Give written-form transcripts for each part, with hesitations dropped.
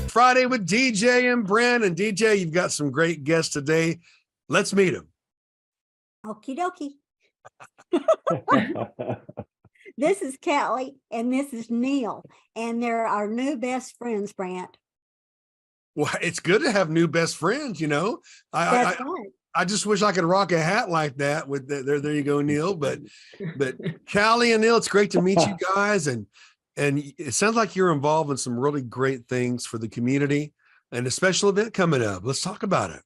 Friday with DJ and Brent. And DJ, you've got some great guests today. Let's meet them. Okie dokie. This is Kelly and this is Neil, and they're our new best friends, Brent. Well, it's good to have new best friends, you know. That's right. I just wish I could rock a hat like that with there you go, Neil. But Callie and Neil, it's great to meet you guys. And it sounds like you're involved in some really great things for the community and a special event coming up. Let's talk about it.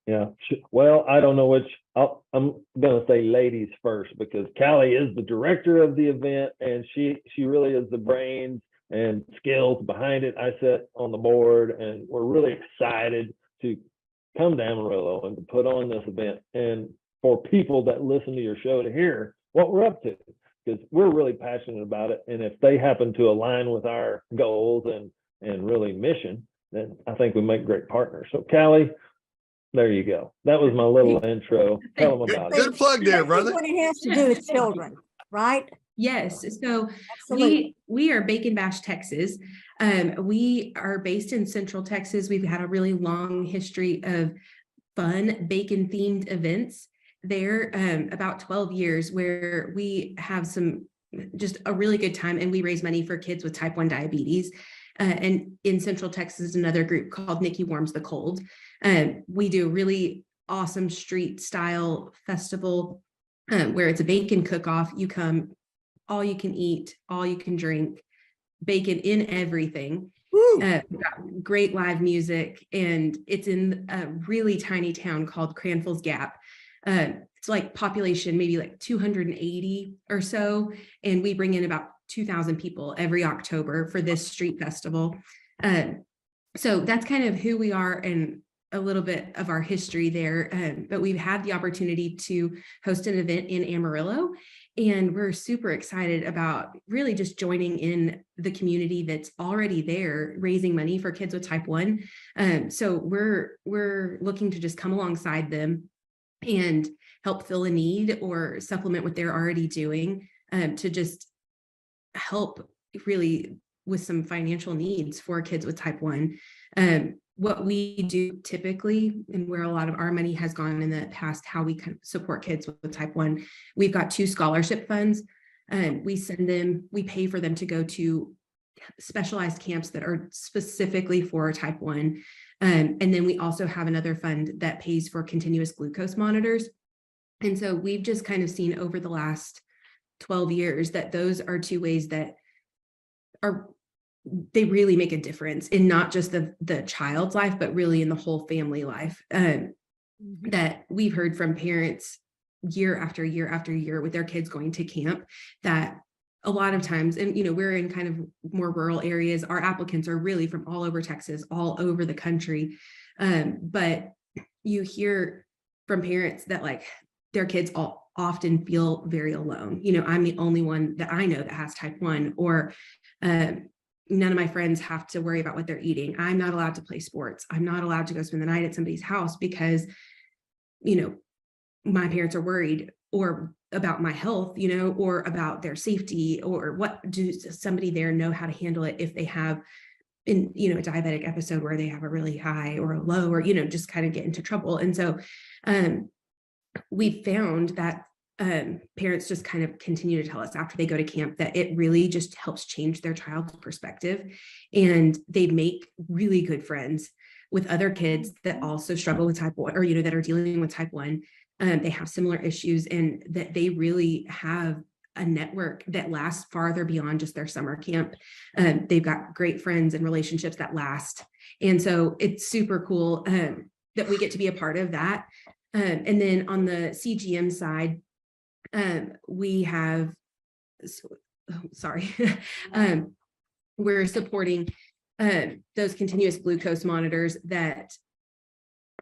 Yeah. Well, I don't know which. I'm going to say ladies first, because Callie is the director of the event and she really is the brains and skills behind it. I sit on the board, and we're really excited to come to Amarillo and to put on this event, and for people that listen to your show to hear what we're up to, because we're really passionate about it. And if they happen to align with our goals and really mission, then I think we make great partners. So Callie, there you go. That was my little intro. Tell them about it. Good plug there, brother. What it has to do with children, right? Yes. So Absolutely. we are Bacon Bash, Texas. We are based in Central Texas. We've had a really long history of fun bacon themed events there, about 12 years, where we have just a really good time, and we raise money for kids with type 1 diabetes. And in Central Texas, another group called Nikki Warms the Cold. We do a really awesome street style festival where it's a bacon cook-off. You come, all you can eat, all you can drink, bacon in everything. Great live music, and it's in a really tiny town called Cranfell's Gap. It's like population maybe like 280 or so, and we bring in about 2,000 people every October for this street festival. So that's kind of who we are and a little bit of our history there. But we've had the opportunity to host an event in Amarillo, and we're super excited about really just joining in the community that's already there, raising money for kids with type 1. So we're looking to just come alongside them and help fill a need or supplement what they're already doing, to just help really with some financial needs for kids with type 1. What we do typically, and where a lot of our money has gone in the past, how we can support kids with type 1, we've got 2 scholarship funds. We pay for them to go to specialized camps that are specifically for type 1. And then we also have another fund that pays for continuous glucose monitors. And so we've just kind of seen over the last 12 years that those are 2 ways that they really make a difference in not just the child's life, but really in the whole family life. That we've heard from parents year after year after year with their kids going to camp, that a lot of times, and we're in kind of more rural areas, our applicants are really from all over Texas, all over the country. But you hear from parents that like their kids often feel very alone. I'm the only one that I know that has type 1, or none of my friends have to worry about what they're eating. I'm not allowed to play sports. I'm not allowed to go spend the night at somebody's house because, my parents are worried or about my health, or about their safety, or what does somebody there know how to handle it if they have a diabetic episode where they have a really high or a low, or, just kind of get into trouble. And so we found that parents just kind of continue to tell us after they go to camp that it really just helps change their child's perspective, and they make really good friends with other kids that also struggle with type 1, or that are dealing with type 1. They have similar issues, and that they really have a network that lasts farther beyond just their summer camp. They've got great friends and relationships that last, and so it's super cool that we get to be a part of that. And then on the CGM side, we have, we're supporting those continuous glucose monitors that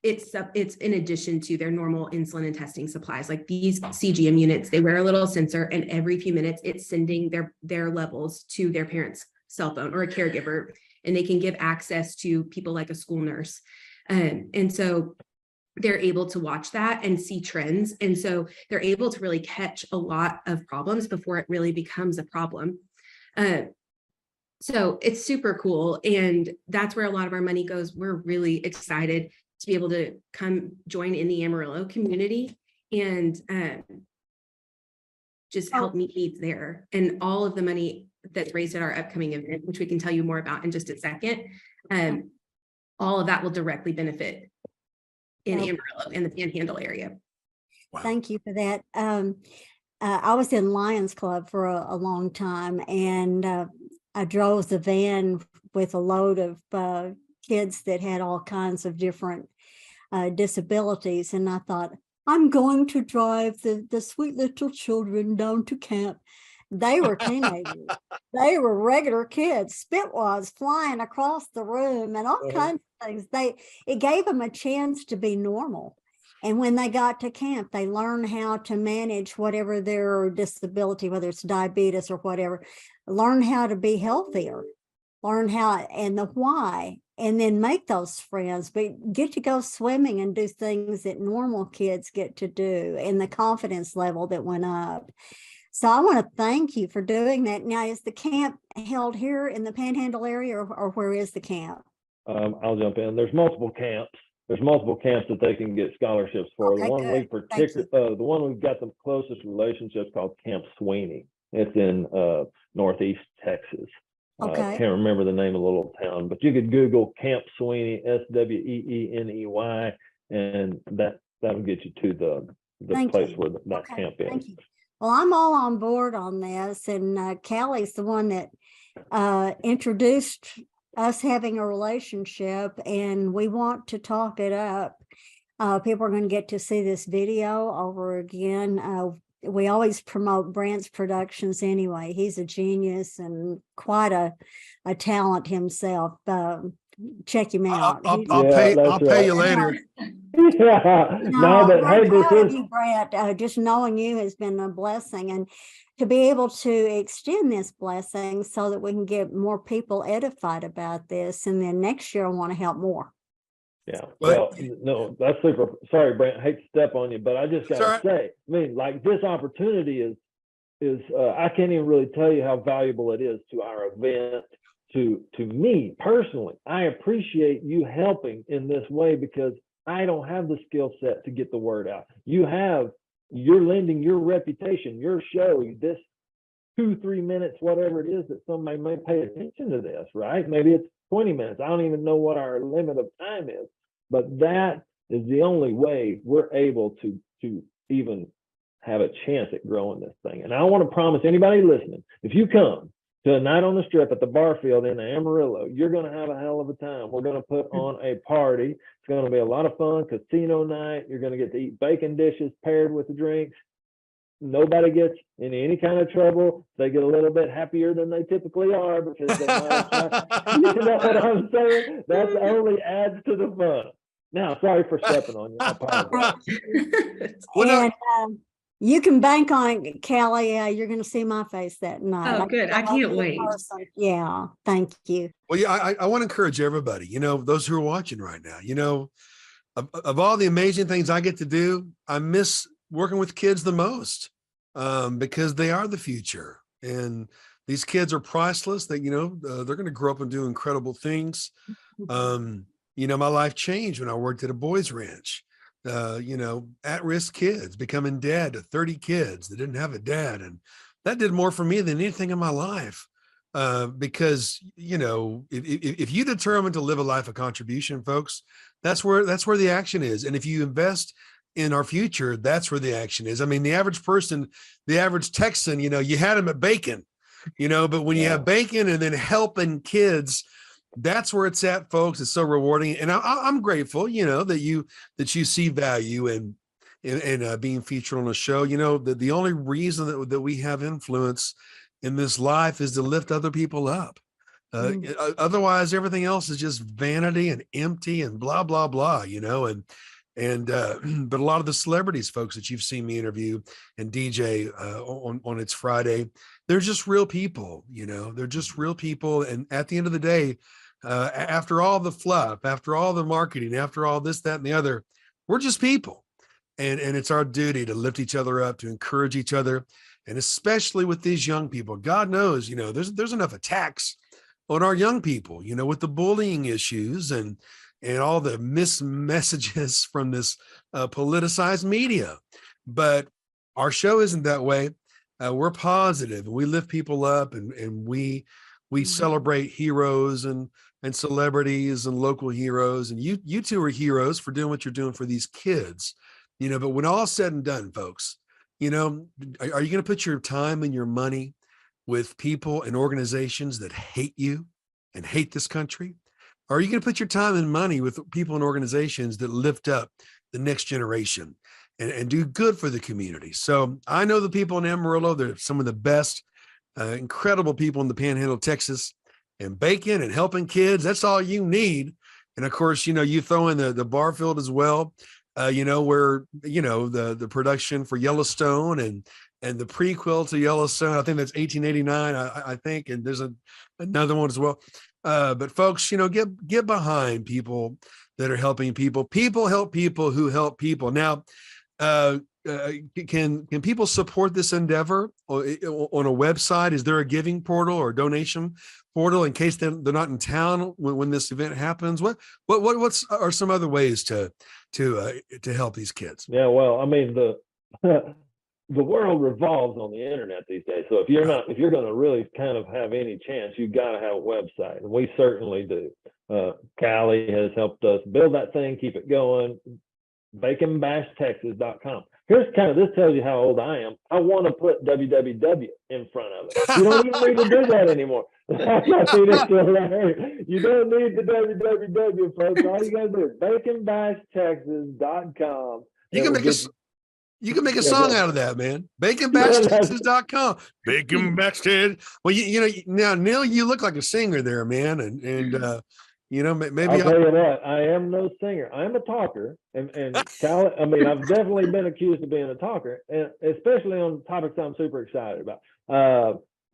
it's in addition to their normal insulin and testing supplies. Like these CGM units, they wear a little sensor, and every few minutes it's sending their levels to their parent's cell phone or a caregiver, and they can give access to people like a school nurse. And so they're able to watch that and see trends. And so they're able to really catch a lot of problems before it really becomes a problem. So it's super cool. And that's where a lot of our money goes. We're really excited to be able to come join in the Amarillo community and just help meet needs there. And all of the money that's raised at our upcoming event, which we can tell you more about in just a second, all of that will directly benefit in Amarillo in the Panhandle area. Wow. Thank you for that. I was in Lions Club for a long time, and I drove the van with a load of kids that had all kinds of different disabilities. And I thought, I'm going to drive the sweet little children down to camp. They were teenagers. They were regular kids, spitwads flying across the room and all kinds of things. It gave them a chance to be normal. And when they got to camp, they learned how to manage whatever their disability, whether it's diabetes or whatever, learn how to be healthier, learn how and the why, and then make those friends, but get to go swimming and do things that normal kids get to do, and the confidence level that went up. So I want to thank you for doing that. Now, is the camp held here in the Panhandle area, or where is the camp? I'll jump in. There's multiple camps. There's multiple camps that they can get scholarships for. Okay, the one good. the one we've got the closest relationship is called Camp Sweeney. It's in Northeast Texas. Okay. I can't remember the name of the little town, but you could Google Camp Sweeney, SWEENEY, and that'll get you to the place where that camp is. Thank you. Well, I'm all on board on this, and Callie's the one that introduced us having a relationship, and we want to talk it up. People are going to get to see this video over again. We always promote Brant's Productions anyway. He's a genius and quite a talent himself. Check him out. I'll pay you later. Yeah. No, hey, this is you, Brant. Just knowing you has been a blessing, and to be able to extend this blessing so that we can get more people edified about this, and then next year I want to help more. Yeah, well, no, that's super. Sorry, Brant, I hate to step on you, but I just got to say, I mean, like, this opportunity is I can't even really tell you how valuable it is to our event, to me personally. I appreciate you helping in this way, because I don't have the skill set to get the word out. You're lending your reputation, your show, this 2-3 minutes, whatever it is, that somebody may pay attention to this, right? Maybe it's 20 minutes. I don't even know what our limit of time is, but that is the only way we're able to even have a chance at growing this thing. And I want to promise anybody listening, if you come to a night on the strip at the Barfield in Amarillo, you're going to have a hell of a time. We're going to put on a party. It's going to be a lot of fun, casino night. You're going to get to eat bacon dishes paired with the drinks. Nobody gets in any kind of trouble. They get a little bit happier than they typically are, because they might, you know what I'm saying? That only adds to the fun. Now, sorry for stepping on you. I apologize. And you can bank on it, Callie. You're going to see my face that night. Oh, good. I can't wait. Yeah, thank you. Well, yeah, I want to encourage everybody, those who are watching right now, of all the amazing things I get to do, I miss working with kids the most, because they are the future, and these kids are priceless. That, they're going to grow up and do incredible things. My life changed when I worked at a boys ranch. At-risk kids becoming dad to 30 kids that didn't have a dad. And that did more for me than anything in my life. Because, if you determine to live a life of contribution, folks, that's where the action is. And if you invest in our future, that's where the action is. I mean, the average person, the average Texan, you had them at bacon, but when you have bacon and then helping kids, that's where it's at, folks. It's so rewarding. And I'm grateful, that you see value in being featured on a show. The only reason that we have influence in this life is to lift other people up. Otherwise, everything else is just vanity and empty and blah, blah, blah, but a lot of the celebrities, folks, that you've seen me interview and DJ on It's Friday, they're just real people, they're just real people. And at the end of the day, after all the fluff, after all the marketing, after all this, that, and the other, we're just people. And it's our duty to lift each other up, to encourage each other. And especially with these young people, God knows, there's enough attacks on our young people, with the bullying issues and all the messages from this politicized media. But our show isn't that way. We're positive and we lift people up, and we celebrate heroes and celebrities and local heroes. And you two are heroes for doing what you're doing for these kids, but when all's said and done, folks, are you going to put your time and your money with people and organizations that hate you and hate this country? Or are you going to put your time and money with people and organizations that lift up the next generation and do good for the community? So I know the people in Amarillo, they're some of the best, incredible people in the Panhandle of Texas, and bacon and helping kids. That's all you need. And of course, you throw in the Barfield as well, where, the production for Yellowstone and the prequel to Yellowstone, I think that's 1889, I think. And there's another one as well. But folks, get behind people that are helping people. People help people who help people. Now, can people support this endeavor on a website? Is there a giving portal or donation portal in case they're not in town when this event happens? What are some other ways to help these kids? Yeah, well, I mean, the world revolves on the internet these days. So if you're going to really kind of have any chance, you've got to have a website, and we certainly do. Callie has helped us build that thing, keep it going. BaconBashTexas.com. This tells you how old I am. I want to put www in front of it. You don't even need to do that anymore. You don't need the www, folks. All you got to do is BaconBashTexas.com. You can make a song out of that, man. BaconBashTexas.com. Bacon Bash Texas. Well, now, Neil, you look like a singer there, man, and maybe I'll tell you what, I am no singer. I'm a talker, and Callie, I mean, I've definitely been accused of being a talker, and especially on topics I'm super excited about.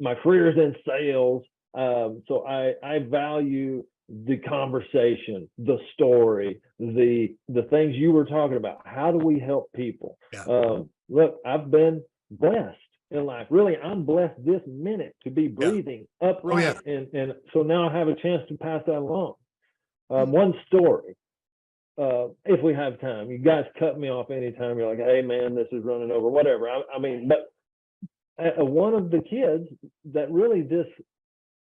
My career is in sales, so I value the conversation, the story, the things you were talking about. How do we help people? Yeah. Look, I've been blessed in life. Really, I'm blessed this minute to be breathing upright, and so now I have a chance to pass that along. One story, if we have time. You guys cut me off anytime. You're like, hey man, this is running over, whatever. I mean, but one of the kids that really this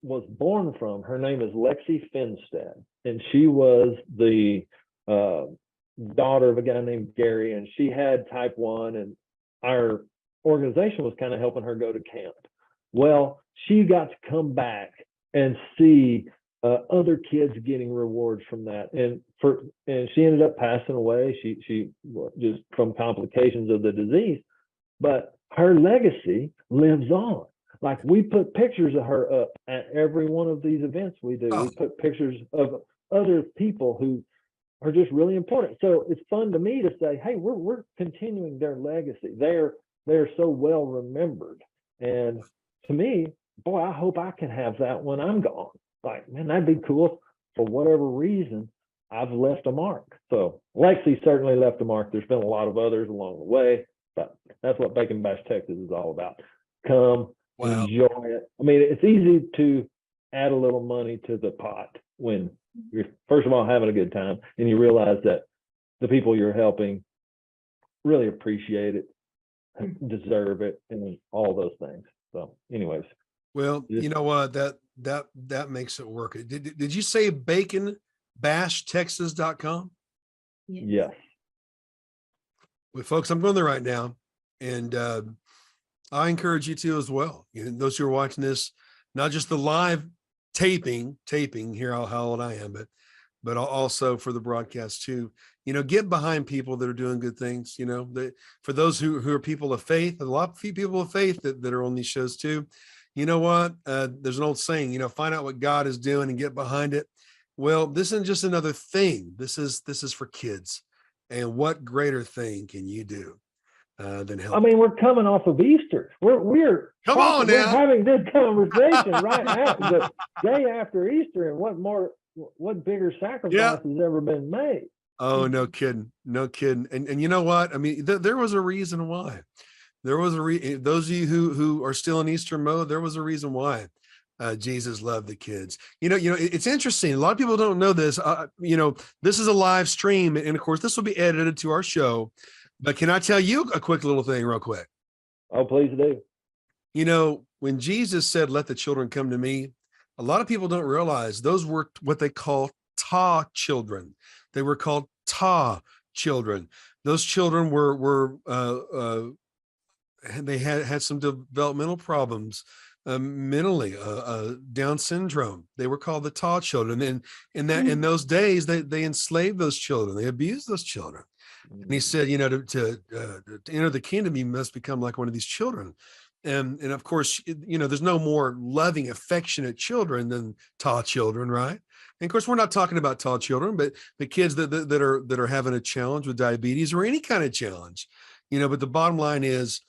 was born from, her name is Lexi Finstead, and she was the daughter of a guy named Gary, and she had type 1, and our organization was kind of helping her go to camp. Well, she got to come back and see other kids getting rewards from that, and she ended up passing away. She just from complications of the disease, but her legacy lives on. Like, we put pictures of her up at every one of these events we do. We put pictures of other people who are just really important. So it's fun to me to say, hey, we're continuing their legacy. They're so well remembered. And to me, boy, I hope I can have that when I'm gone. Like, man, that'd be cool. For whatever reason, I've left a mark. So Lexi certainly left a mark. There's been a lot of others along the way, but that's what Bacon Bash Texas is all about. Come. Wow. Enjoy it. I mean, it's easy to add a little money to the pot when you're, first of all, having a good time, and you realize that the people you're helping really appreciate it, deserve it, and all those things. So anyways. Well, you know what, that makes it work. Did you say BaconBashTexas.com? Yes. Well, folks, I'm going there right now, and I encourage you to as well. Those who are watching this, not just the live taping here, how old I am, but also for the broadcast too. Get behind people that are doing good things. For those who are people of faith, a lot of people of faith that are on these shows too. You know what? There's an old saying, find out what God is doing and get behind it. Well, this isn't just another thing. This is for kids. And what greater thing can you do than help? I mean, we're coming off of Easter. We're having this conversation right now, the day after Easter, and what bigger sacrifice has ever been made? Oh, no kidding. And you know what? I mean, there was a reason why. There was those of you who are still in Easter mode, there was a reason why. Jesus loved the kids. It's interesting. A lot of people don't know this. This is a live stream, and of course, this will be edited to our show. But can I tell you a quick little thing, real quick? Oh, please do. When Jesus said, "Let the children come to me," a lot of people don't realize those were what they call ta children. They were called ta children. Those children were they had some developmental problems. Mentally, Down syndrome. They were called the ta children, and in those days they enslaved those children. They abused those children. And he said, to enter the kingdom, you must become like one of these children. And of course, there's no more loving, affectionate children than ta children, right? And of course, we're not talking about ta children, but the kids that are having a challenge with diabetes or any kind of challenge, But the bottom line is,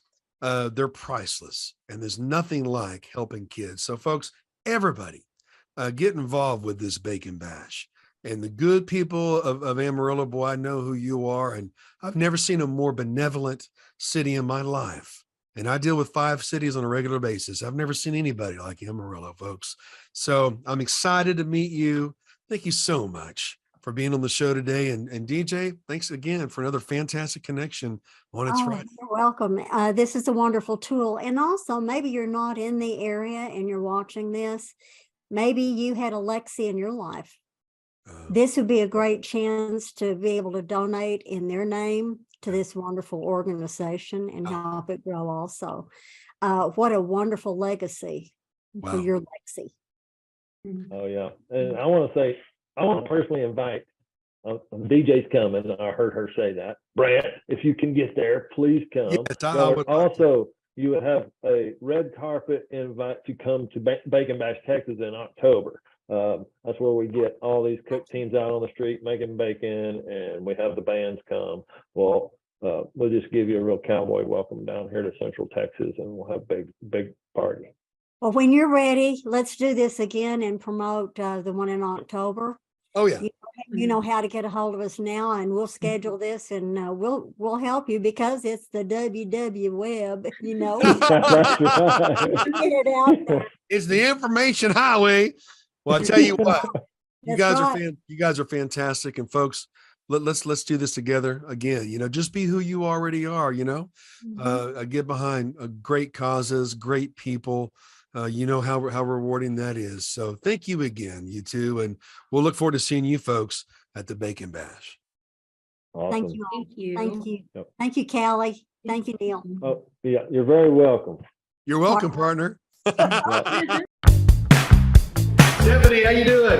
they're priceless, and there's nothing like helping kids. So folks, everybody get involved with this Bacon Bash, and the good people of Amarillo. Boy, I know who you are, and I've never seen a more benevolent city in my life. And I deal with 5 cities on a regular basis. I've never seen anybody like Amarillo, folks. So I'm excited to meet you. Thank you so much for being on the show today. And DJ, thanks again for another fantastic connection on It's Friday. You're welcome. This is a wonderful tool. And also, maybe you're not in the area and you're watching this. Maybe you had a Lexi in your life. This would be a great chance to be able to donate in their name to this wonderful organization and help it grow also. What a wonderful legacy for your Lexi. Oh, yeah. And I want to personally invite, DJ's coming. I heard her say that. Brant, if you can get there, please come. Yes, I would also, you would have a red carpet invite to come to Bacon Bash, Texas in October. That's where we get all these cook teams out on the street making bacon, and we have the bands come. Well, we'll just give you a real cowboy welcome down here to Central Texas, and we'll have a big party. Well, when you're ready, let's do this again and promote the one in October. Oh, yeah. You know how to get a hold of us now, and we'll schedule this, and we'll help you because it's the WW web, That's right. Get it out there. It's the information highway. Well, I tell you what, you That's guys are fantastic. And folks, let's do this together again. Just be who you already are. I get behind great causes, great people. How rewarding that is. So thank you again, you two, and we'll look forward to seeing you folks at the Bacon Bash. Awesome. Thank you. Thank you. Thank you. Yep. Thank you, Callie. Thank you, Neil. Oh, yeah, you're very welcome. You're welcome, partner. Yeah. Stephanie, how you doing?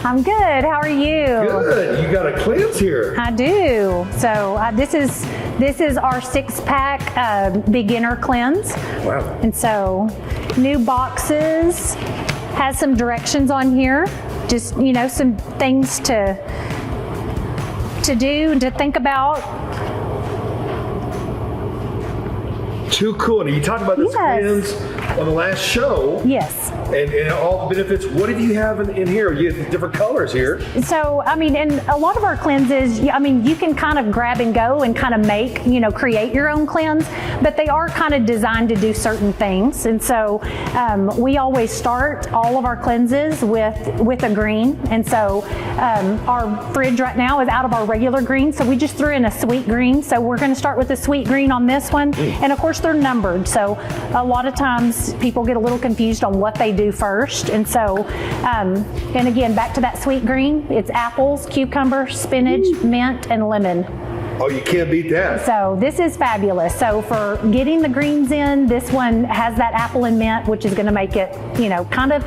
I'm good. How are you? Good. You got a cleanse here. I do. So this is our 6-pack beginner cleanse. Wow. And so new boxes, has some directions on here. Just some things to do and to think about. Too cool. And you talked about this cleanse on the last show. Yes. And all the benefits. What do you have in here? You have different colors here. So, and a lot of our cleanses, you can kind of grab and go and kind of make, create your own cleanse, but they are kind of designed to do certain things. And so we always start all of our cleanses with a green. And so our fridge right now is out of our regular green. So we just threw in a sweet green. So we're going to start with the sweet green on this one. And of course they're numbered. So a lot of times people get a little confused on what they do first. And so, and again, back to that sweet green, it's apples, cucumber, spinach, mint, and lemon. Oh, you can't beat that. So this is fabulous. So for getting the greens in, this one has that apple and mint, which is going to make it, kind of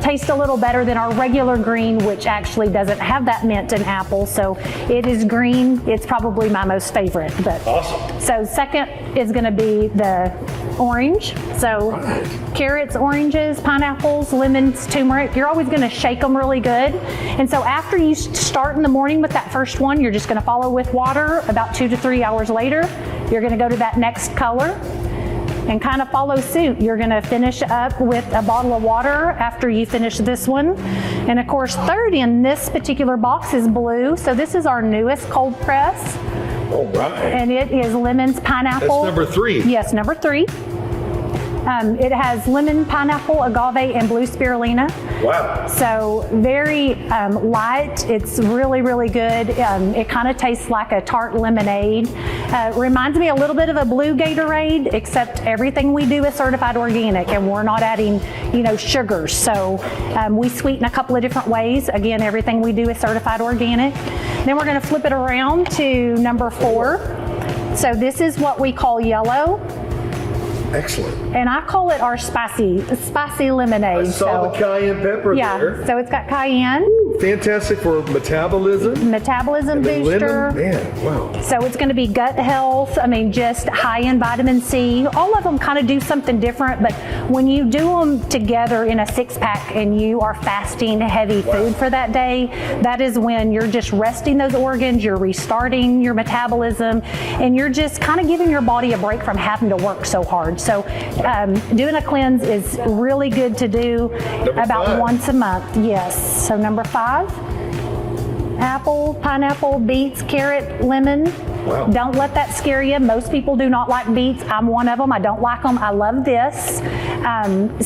taste a little better than our regular green, which actually doesn't have that mint and apple. So it is green. It's probably my most favorite. But awesome. So second is going to be the orange. So carrots, oranges, pineapples, lemons, turmeric. You're always going to shake them really good. And so after you start in the morning with that first one, you're just going to follow with water. About 2 to 3 hours later, you're going to go to that next color and kind of follow suit. You're going to finish up with a bottle of water after you finish this one. And of course, third in this particular box is blue. So this is our newest cold press. All right. And it is lemons, pineapple. That's number 3. Yes, number 3. It has lemon, pineapple, agave, and blue spirulina. Wow. So very light. It's really, really good. It kind of tastes like a tart lemonade. Reminds me a little bit of a blue Gatorade, except everything we do is certified organic and we're not adding, sugars. So we sweeten a couple of different ways. Again, everything we do is certified organic. Then we're going to flip it around to number 4. So this is what we call yellow. Excellent. And I call it our spicy lemonade. I saw the cayenne pepper yeah, there. so it's got cayenne, Fantastic for metabolism. metabolism And then booster. lemon. Man, wow. So it's going to be gut health. I mean, just high in vitamin C. All of them kind of do something different, but when you do them together in a 6-pack and you are fasting heavy food for that day, that is when you're just resting those organs, you're restarting your metabolism, and you're just kind of giving your body a break from having to work so hard. So doing a cleanse is really good to do about 5. once a month. Yes. So number 5. Apple, pineapple, beets, carrot, lemon. Wow. Don't let that scare you. Most people do not like beets. I'm one of them. I don't like them. I love this.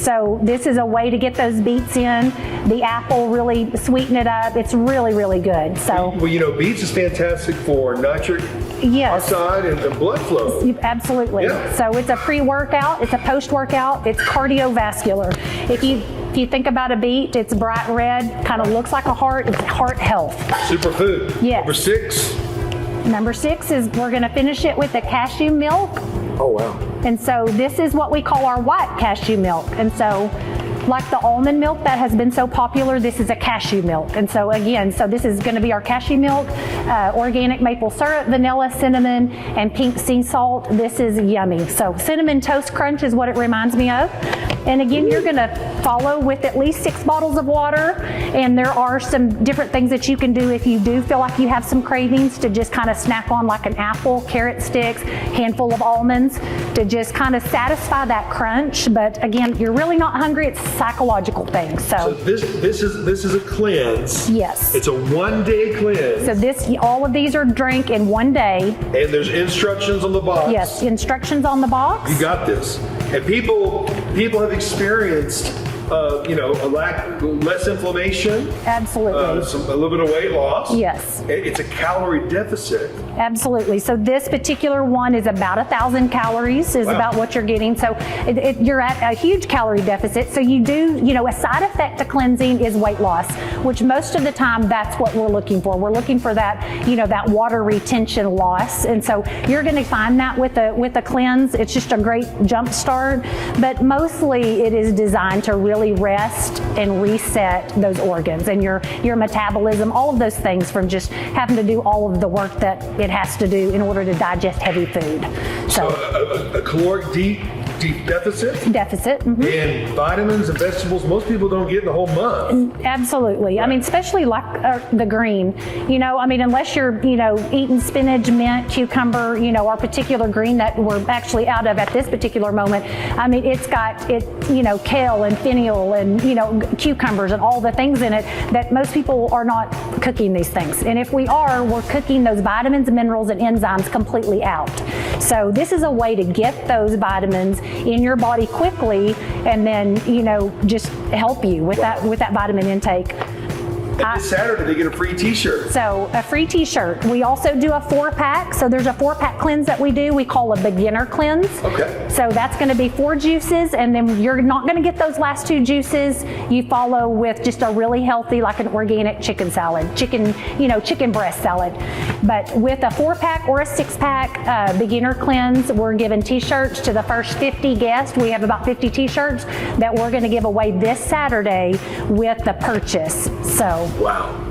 So this is a way to get those beets in. The apple really sweeten it up. It's really, really good. So Well, beets is fantastic for nitric yes. oxide and blood flow. Absolutely. Yeah. So it's a pre-workout, it's a post-workout, it's cardiovascular. If you think about a beet, it's bright red, kind of looks like a heart, it's heart health. Superfood. Yes. Number 6. Number 6 is we're going to finish it with the cashew milk. Oh, wow. And so this is what we call our white cashew milk. And so like the almond milk that has been so popular, this is a cashew milk. And so again, so this is going to be our cashew milk, organic maple syrup, vanilla, cinnamon, and pink sea salt. This is yummy. So cinnamon toast crunch is what it reminds me of. And again, you're going to follow with at least 6 bottles of water. And there are some different things that you can do if you do feel like you have some cravings to just kind of snack on like an apple, carrot sticks, handful of almonds to just kind of satisfy that crunch. But again, you're really not hungry. It's a psychological thing. So this is a cleanse. Yes. It's a 1-day cleanse. So all of these are drank in one day. And there's instructions on the box. Yes, instructions on the box. You got this. And people have experienced, less inflammation, Absolutely. a little bit of weight loss. Yes. It's a calorie deficit. Absolutely. So this particular one is about 1,000 calories is Wow. about what you're getting. So you're at a huge calorie deficit. So you do, a side effect to cleansing is weight loss, which most of the time that's what we're looking for. We're looking for that, that water retention loss. And so you're going to find that with a cleanse. It's just a great jump start, but mostly it is designed to really rest and reset those organs and your metabolism, all of those things from just having to do all of the work that it has to do in order to digest heavy food. So a caloric deficit mhm. and vitamins and vegetables most people don't get in the whole month. Absolutely. I mean, especially like the green, unless you're, eating spinach, mint, cucumber, our particular green that we're actually out of at this particular moment. I mean, it's got kale and fennel and, cucumbers and all the things in it that most people are not cooking these things. And if we are, we're cooking those vitamins, minerals, and enzymes completely out. So this is a way to get those vitamins in your body quickly and then, just help you with that vitamin intake. And this Saturday they get a free t-shirt. So a free t-shirt. We also do a 4-pack. So there's a 4-pack cleanse that we do. We call a beginner cleanse. Okay. So that's going to be 4 juices, and then you're not going to get those last 2 juices. You follow with just a really healthy, like an organic chicken salad, chicken breast salad. But with a 4-pack or a 6-pack beginner cleanse, we're giving t-shirts to the first 50 guests. We have about 50 t-shirts that we're going to give away this Saturday with the purchase. So. Wow.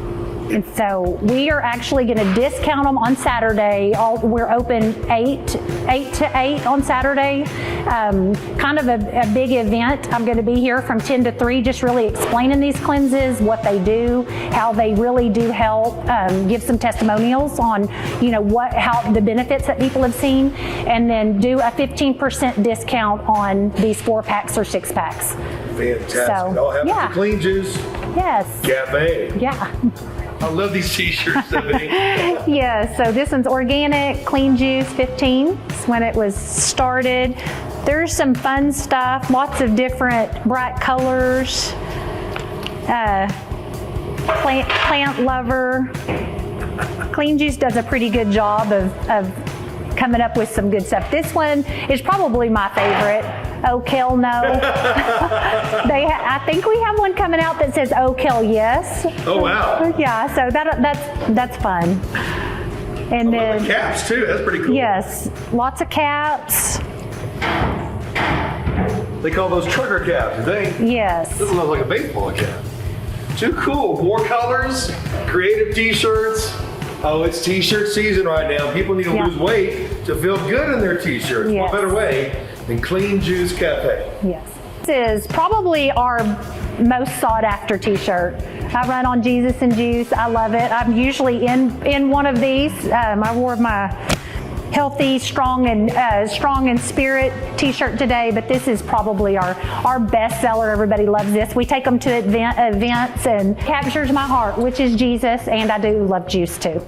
And so we are actually going to discount them on Saturday. We're open 8 to 8 on Saturday. Kind of a big event. I'm going to be here from 10 to 3 just really explaining these cleanses, what they do, how they really do help, give some testimonials on, how the benefits that people have seen, and then do a 15% discount on these 4-packs or 6-packs. Fantastic. So, I'll have yeah. the Clean Juice Yes. Cafe. Yeah. I love these t-shirts, Stephanie. Yeah, so this one's organic, clean juice, 15. It's when it was started. There's some fun stuff, lots of different bright colors. Plant lover. Clean Juice does a pretty good job of coming up with some good stuff. This one is probably my favorite. Oh, Kel, no. I think we have one coming out that says, oh, Kel, yes. Oh, wow. Yeah, so that's fun. And then Caps too. That's pretty cool. yes, lots of caps. They call those trucker caps, do they? Yes. This looks like a baseball cap. Too cool. More colors, creative t-shirts. Oh, it's t-shirt season right now. People need to Yeah. lose weight to feel good in their t-shirts. Yes. What better way than Clean Juice Cafe? Yes. This is probably our most sought after t-shirt. I run on Jesus and Juice. I love it. I'm usually in one of these. I wore my healthy, strong and spirit t-shirt today, but this is probably our best seller. Everybody loves this. We take them to events and captures my heart, which is Jesus, and I do love juice too.